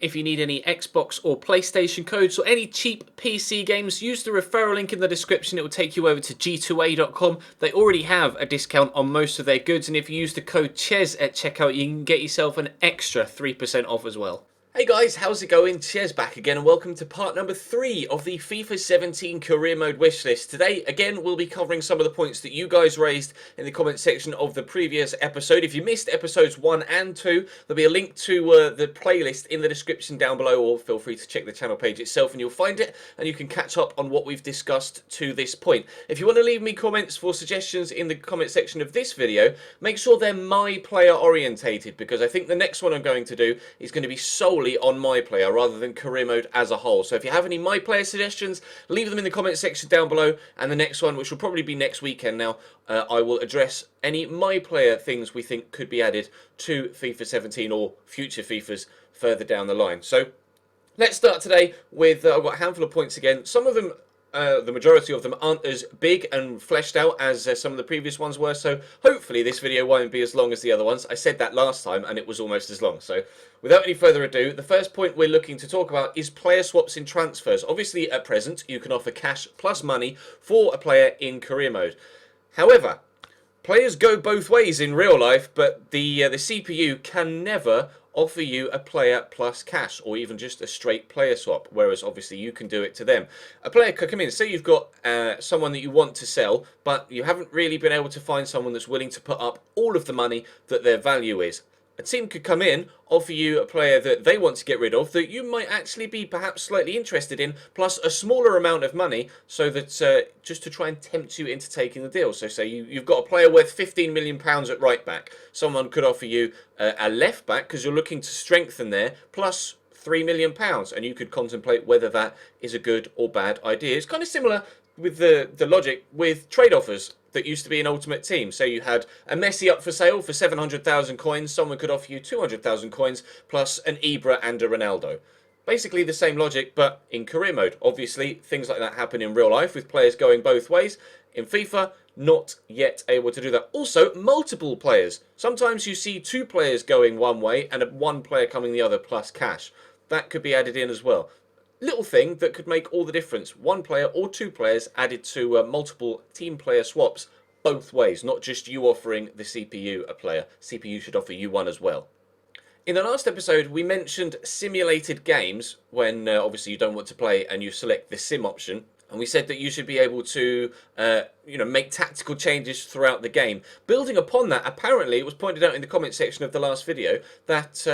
If you need any Xbox or PlayStation codes or any cheap PC games, use the referral link in the description. It will take you over to g2a.com. They already have a discount on most of their goods, and if you use the code CHES at checkout, you can get yourself an extra 3% off as well. Hey guys, how's it going? Ches back again and welcome to part number 3 of the FIFA 17 career mode wishlist. Today, again, we'll be covering some of the points that you guys raised in the comment section of the previous episode. If you missed episodes 1 and 2, there'll be a link to the playlist in the description down below, or feel free to check the channel page itself and you'll find it, and you can catch up on what we've discussed to this point. If you want to leave me comments for suggestions in the comment section of this video, make sure they're my player orientated, because I think the next one I'm going to do is going to be solely on my player rather than career mode as a whole. So if you have any my player suggestions, leave them in the comment section down below, and the next one, which will probably be next weekend now, I will address any my player things we think could be added to FIFA 17 or future FIFAs further down the line. So let's start today with, I've got a handful of points again. Some of them, the majority of them, aren't as big and fleshed out as some of the previous ones were, so hopefully this video won't be as long as the other ones. I said that last time and it was almost as long. So without any further ado, the first point we're looking to talk about is player swaps in transfers. Obviously at present you can offer cash plus money for a player in career mode. However, players go both ways in real life, but the CPU can never offer you a player plus cash, or even just a straight player swap, whereas obviously you can do it to them. A player could come in, say you've got someone that you want to sell, but you haven't really been able to find someone that's willing to put up all of the money that their value is. A team could come in, offer you a player that they want to get rid of, that you might actually be perhaps slightly interested in, plus a smaller amount of money, so that just to try and tempt you into taking the deal. So say you've got a player worth £15 million at right back. Someone could offer you a left back because you're looking to strengthen there, plus £3 million, and you could contemplate whether that is a good or bad idea. It's kind of similar with the logic with trade offers that used to be an Ultimate Team. Say you had a Messi up for sale for 700,000 coins, someone could offer you 200,000 coins plus an Ibra and a Ronaldo. Basically the same logic, but in career mode. Obviously, things like that happen in real life with players going both ways. In FIFA, not yet able to do that. Also, multiple players. Sometimes you see two players going one way and one player coming the other plus cash. That could be added in as well. Little thing that could make all the difference. One player or two players added to multiple team player swaps both ways, not just you offering the CPU a player. CPU should offer you one as well. In the last episode, we mentioned simulated games when obviously you don't want to play and you select the sim option. And we said that you should be able to, make tactical changes throughout the game. Building upon that, apparently, it was pointed out in the comment section of the last video that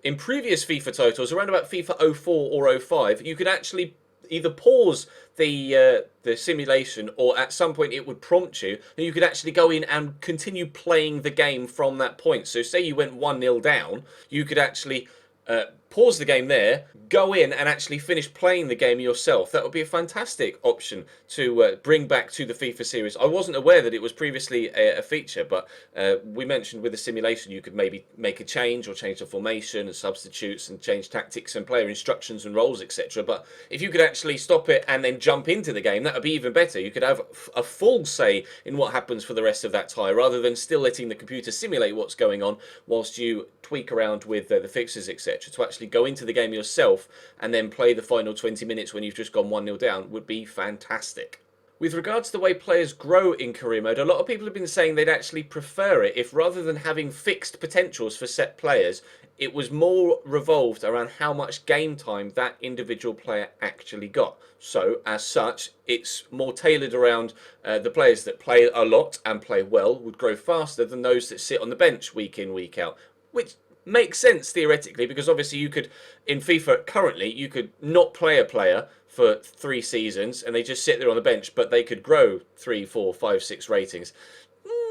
in previous FIFA titles, around about FIFA 04 or 05, you could actually either pause the simulation, or at some point it would prompt you, and you could actually go in and continue playing the game from that point. So say you went 1-0 down, you could actually pause the game there, go in and actually finish playing the game yourself. That would be a fantastic option to bring back to the FIFA series. I wasn't aware that it was previously a feature, but we mentioned with the simulation you could maybe make a change or change the formation and substitutes and change tactics and player instructions and roles, etc. But if you could actually stop it and then jump into the game, that would be even better. You could have a full say in what happens for the rest of that tie, rather than still letting the computer simulate what's going on whilst you tweak around with the fixes, etc. To actually go into the game yourself and then play the final 20 minutes when you've just gone 1-0 down would be fantastic. With regards to the way players grow in career mode, a lot of people have been saying they'd actually prefer it if, rather than having fixed potentials for set players, it was more revolved around how much game time that individual player actually got. So, as such, it's more tailored around the players that play a lot and play well would grow faster than those that sit on the bench week in, week out, which makes sense theoretically, because obviously you could, in FIFA currently, you could not play a player for 3 seasons and they just sit there on the bench, but they could grow 3, 4, 5, 6 ratings.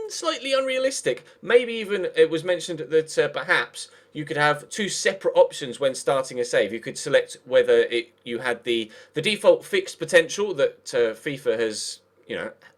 Slightly unrealistic. Maybe even it was mentioned that perhaps you could have 2 separate options when starting a save. You could select whether you had the default fixed potential that FIFA has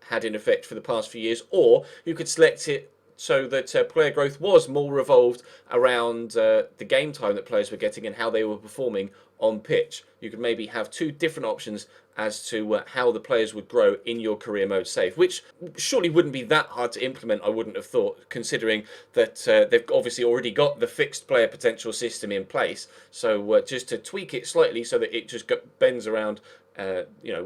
had in effect for the past few years, or you could select it so that player growth was more revolved around the game time that players were getting and how they were performing on pitch. You could maybe have two different options as to how the players would grow in your career mode save, which surely wouldn't be that hard to implement, I wouldn't have thought, considering that they've obviously already got the fixed player potential system in place. So just to tweak it slightly so that it just bends around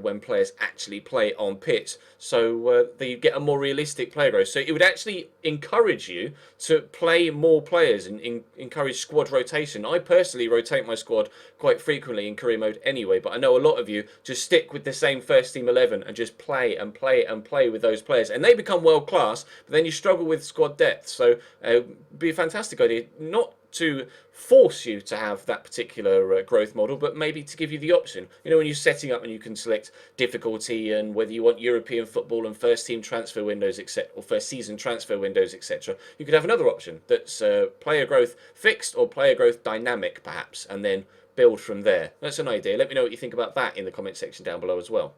when players actually play on pitch, so that you get a more realistic player growth. So it would actually encourage you to play more players and encourage squad rotation. I personally rotate my squad quite frequently in career mode anyway, but I know a lot of you just stick with the same first team 11 and just play and play and play with those players, and they become world class, but then you struggle with squad depth. So it'd be a fantastic idea, not to force you to have that particular growth model, but maybe to give you the option. You know, when you're setting up and you can select difficulty and whether you want European football and first team transfer windows, etc., or first season transfer windows, etc., you could have another option that's player growth fixed or player growth dynamic, perhaps, and then build from there. That's an idea. Let me know what you think about that in the comment section down below as well.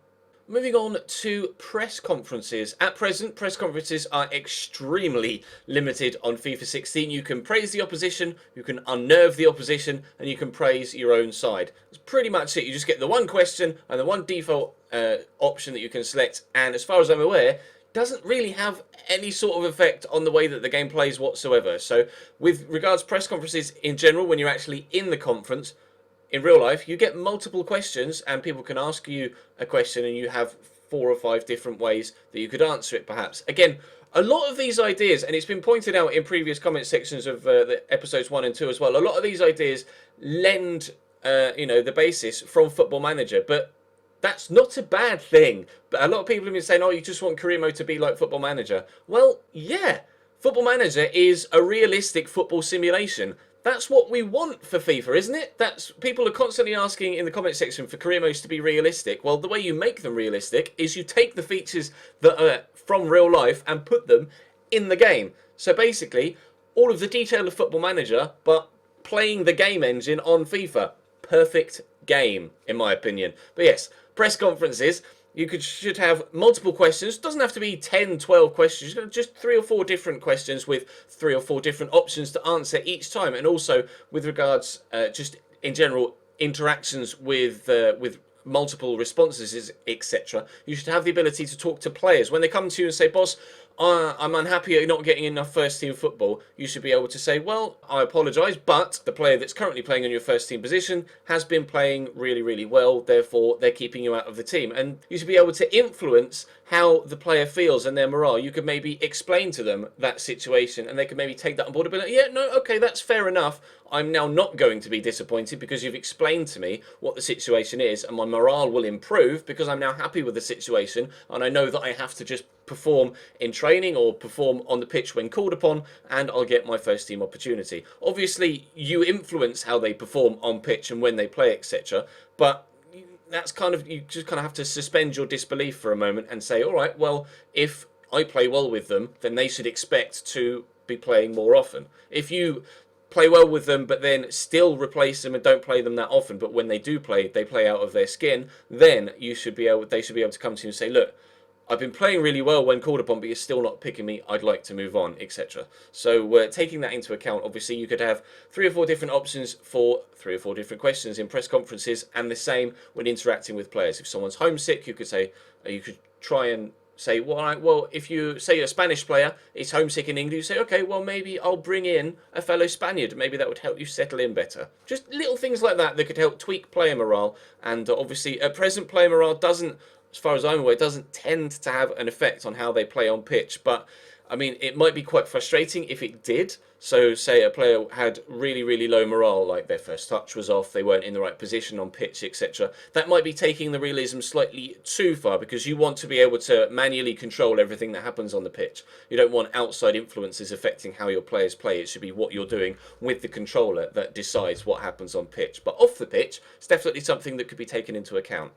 Moving on to press conferences. At present, press conferences are extremely limited on FIFA 16. You can praise the opposition, you can unnerve the opposition, and you can praise your own side. That's pretty much it. You just get the one question and the one default option that you can select, and as far as I'm aware, doesn't really have any sort of effect on the way that the game plays whatsoever. So with regards to press conferences in general, when you're actually in the conference, in real life, you get multiple questions and people can ask you a question and you have 4 or 5 different ways that you could answer it, perhaps. Again, a lot of these ideas, and it's been pointed out in previous comment sections of the episodes 1 and 2 as well, a lot of these ideas lend the basis from Football Manager, but that's not a bad thing. But a lot of people have been saying, oh, you just want career mode to be like Football Manager. Well, yeah, Football Manager is a realistic football simulation. That's what we want for FIFA, isn't it? People are constantly asking in the comment section for career modes to be realistic. Well, the way you make them realistic is you take the features that are from real life and put them in the game. So basically, all of the detail of Football Manager, but playing the game engine on FIFA. Perfect game, in my opinion. But yes, press conferences. You should have multiple questions. Doesn't have to be 10, 12 questions. Just 3 or 4 different questions with 3 or 4 different options to answer each time. And also with regards, just in general, interactions with multiple responses, etc. You should have the ability to talk to players. When they come to you and say, boss, I'm unhappy you're not getting enough first team football, you should be able to say, well, I apologise, but the player that's currently playing in your first team position has been playing really, really well, therefore they're keeping you out of the team. And you should be able to influence how the player feels and their morale. You could maybe explain to them that situation and they could maybe take that on board and be like, yeah, no, okay, that's fair enough. I'm now not going to be disappointed because you've explained to me what the situation is, and my morale will improve because I'm now happy with the situation and I know that I have to just perform in training or perform on the pitch when called upon, and I'll get my first team opportunity. Obviously, you influence how they perform on pitch and when they play, etc. But that's you just kind of have to suspend your disbelief for a moment and say, all right, well, if I play well with them, then they should expect to be playing more often. If you play well with them but then still replace them and don't play them that often, but when they do play, they play out of their skin, then they should be able to come to you and say, look, I've been playing really well when called upon, but you're still not picking me. I'd like to move on, etc. So taking that into account, obviously you could have 3 or 4 different options for 3 or 4 different questions in press conferences, and the same when interacting with players. If someone's homesick, you could try and say, well, if you say a Spanish player is homesick in England, you say, okay, well, maybe I'll bring in a fellow Spaniard. Maybe that would help you settle in better. Just little things like that could help tweak player morale. And obviously, at present, player morale doesn't, as far as I'm aware, doesn't tend to have an effect on how they play on pitch. But, I mean, it might be quite frustrating if it did. So, say a player had really, really low morale, like their first touch was off, they weren't in the right position on pitch, etc. That might be taking the realism slightly too far, because you want to be able to manually control everything that happens on the pitch. You don't want outside influences affecting how your players play. It should be what you're doing with the controller that decides what happens on pitch. But off the pitch, it's definitely something that could be taken into account.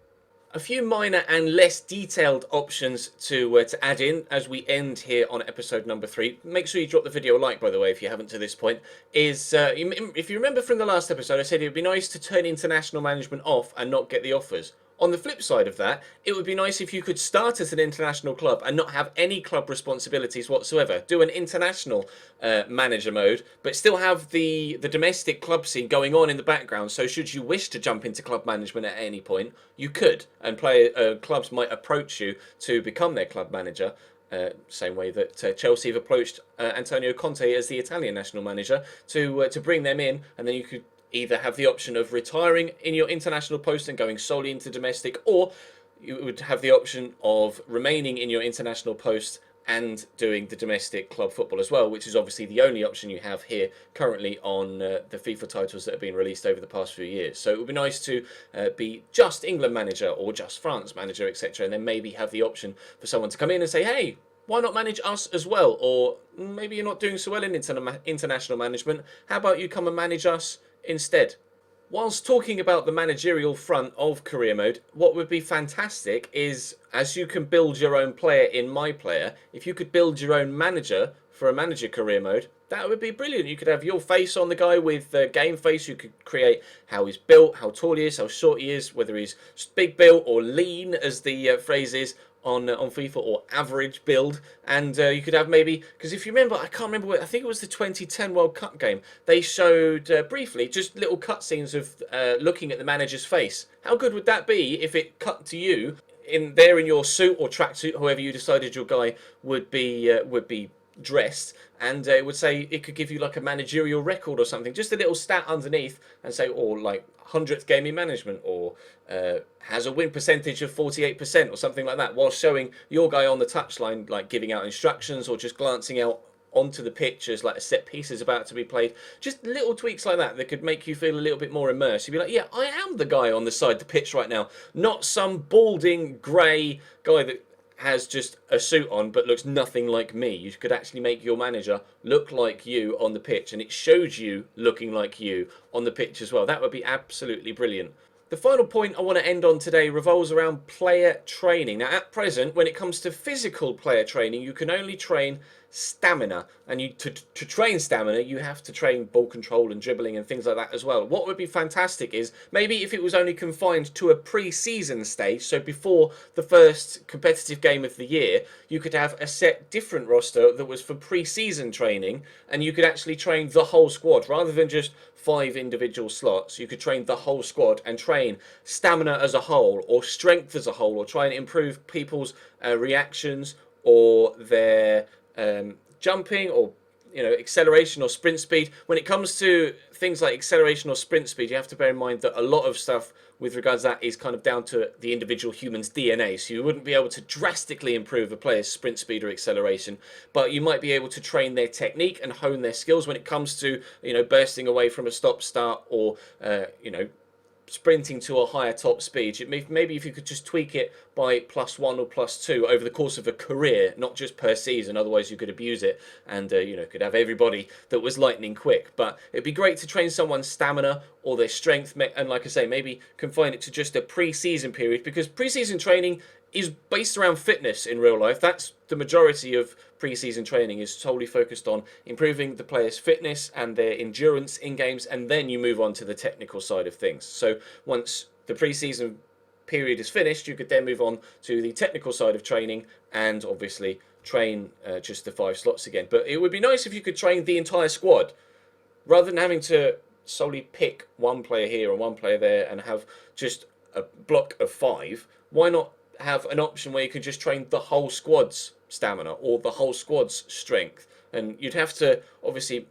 A few minor and less detailed options to add in as we end here on episode number 3. Make sure you drop the video a like, by the way, if you haven't to this point. If you remember from the last episode, I said it would be nice to turn international management off and not get the offers. On the flip side of that, it would be nice if you could start at an international club and not have any club responsibilities whatsoever. Do an international manager mode, but still have the domestic club scene going on in the background. So should you wish to jump into club management at any point, you could, and clubs might approach you to become their club manager. Same way that Chelsea have approached Antonio Conte as the Italian national manager to bring them in, and then you could either have the option of retiring in your international post and going solely into domestic, or you would have the option of remaining in your international post and doing the domestic club football as well, which is obviously the only option you have here currently on the FIFA titles that have been released over the past few years. So it would be nice to be just England manager or just France manager, etc., and then maybe have the option for someone to come in and say, hey, why not manage us as well? Or maybe you're not doing so well in international management. How about you come and manage us instead? Whilst talking about the managerial front of career mode, what would be fantastic is, as you can build your own player in My Player, if you could build your own manager for a manager career mode, that would be brilliant. You could have your face on the guy with game face. You could create how he's built, how tall he is, how short he is, whether he's big built or lean, as the phrase is on FIFA, or average build. And you could have maybe, because if you remember, I can't remember what, I think it was the 2010 World Cup game, they showed briefly just little cutscenes of looking at the manager's face. How good would that be if it cut to you in your suit or tracksuit, however you decided your guy would be dressed, and it would say, it could give you like a managerial record or something, just a little stat underneath, and say, or like 100th game in management, or has a win percentage of 48% or something like that, while showing your guy on the touchline, like giving out instructions or just glancing out onto the pitch as like a set piece is about to be played. Just little tweaks like that could make you feel a little bit more immersed. You'd be like, yeah, I am the guy on the side of the pitch right now, not some balding grey guy that has just a suit on but looks nothing like me. You could actually make your manager look like you on the pitch, and it shows you looking like you on the pitch as well. That would be absolutely brilliant. The final point I want to end on today revolves around player training. Now, at present, when it comes to physical player training, you can only train stamina, and to train stamina you have to train ball control and dribbling and things like that as well. What would be fantastic is maybe if it was only confined to a pre-season stage, so before the first competitive game of the year, you could have a set different roster that was for pre-season training, and you could actually train the whole squad rather than just 5 individual slots. You could train the whole squad and train stamina as a whole, or strength as a whole, or try and improve people's reactions, or their jumping, or acceleration or sprint speed. When it comes to things like acceleration or sprint speed, you have to bear in mind that a lot of stuff with regards to that is kind of down to the individual human's DNA. So you wouldn't be able to drastically improve a player's sprint speed or acceleration, but you might be able to train their technique and hone their skills when it comes to bursting away from a stop start, or sprinting to a higher top speed. Maybe if you could just tweak it by +1 or +2 over the course of a career, not just per season, otherwise you could abuse it and could have everybody that was lightning quick. But it'd be great to train someone's stamina or their strength, and like I say, maybe confine it to just a pre-season period, because pre-season training is based around fitness in real life. That's the majority of pre-season training, is solely focused on improving the player's fitness and their endurance in games, and then you move on to the technical side of things. So once the pre-season period is finished, you could then move on to the technical side of training, and obviously train just the 5 slots again. But it would be nice if you could train the entire squad, rather than having to solely pick one player here and one player there and have just a block of 5. Why not have an option where you could just train the whole squad's stamina or the whole squad's strength? And you'd have to obviously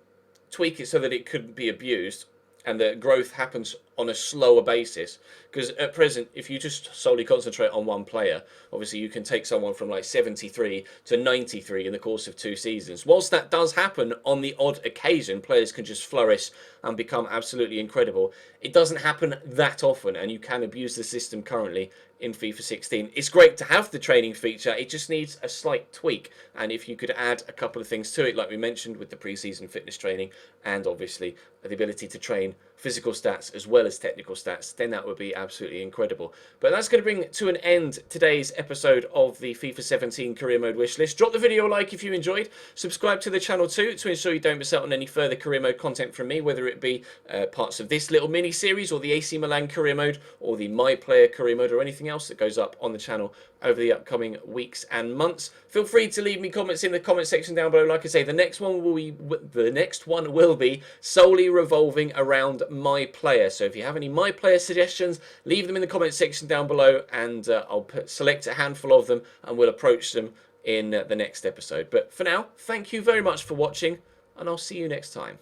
tweak it so that it couldn't be abused and the growth happens on a slower basis, because at present, if you just solely concentrate on one player, obviously you can take someone from like 73 to 93 in the course of 2 seasons. Whilst that does happen on the odd occasion, players can just flourish and become absolutely incredible, it doesn't happen that often, and you can abuse the system currently in FIFA 16. It's great to have the training feature, it just needs a slight tweak, and if you could add a couple of things to it, like we mentioned with the pre-season fitness training, and obviously the ability to train physical stats as well as technical stats, then that would be absolutely incredible. But that's going to bring to an end today's episode of the FIFA 17 Career Mode Wishlist. Drop the video a like if you enjoyed. Subscribe to the channel too to ensure you don't miss out on any further Career Mode content from me, whether it be parts of this little mini-series or the AC Milan Career Mode or the My Player Career Mode or anything else that goes up on the channel over the upcoming weeks and months. Feel free to leave me comments in the comment section down below. Like I say, the next one will be solely revolving around My Player. So if you have any My Player suggestions, leave them in the comment section down below, and I'll select a handful of them and we'll approach them in the next episode. But for now, thank you very much for watching, and I'll see you next time.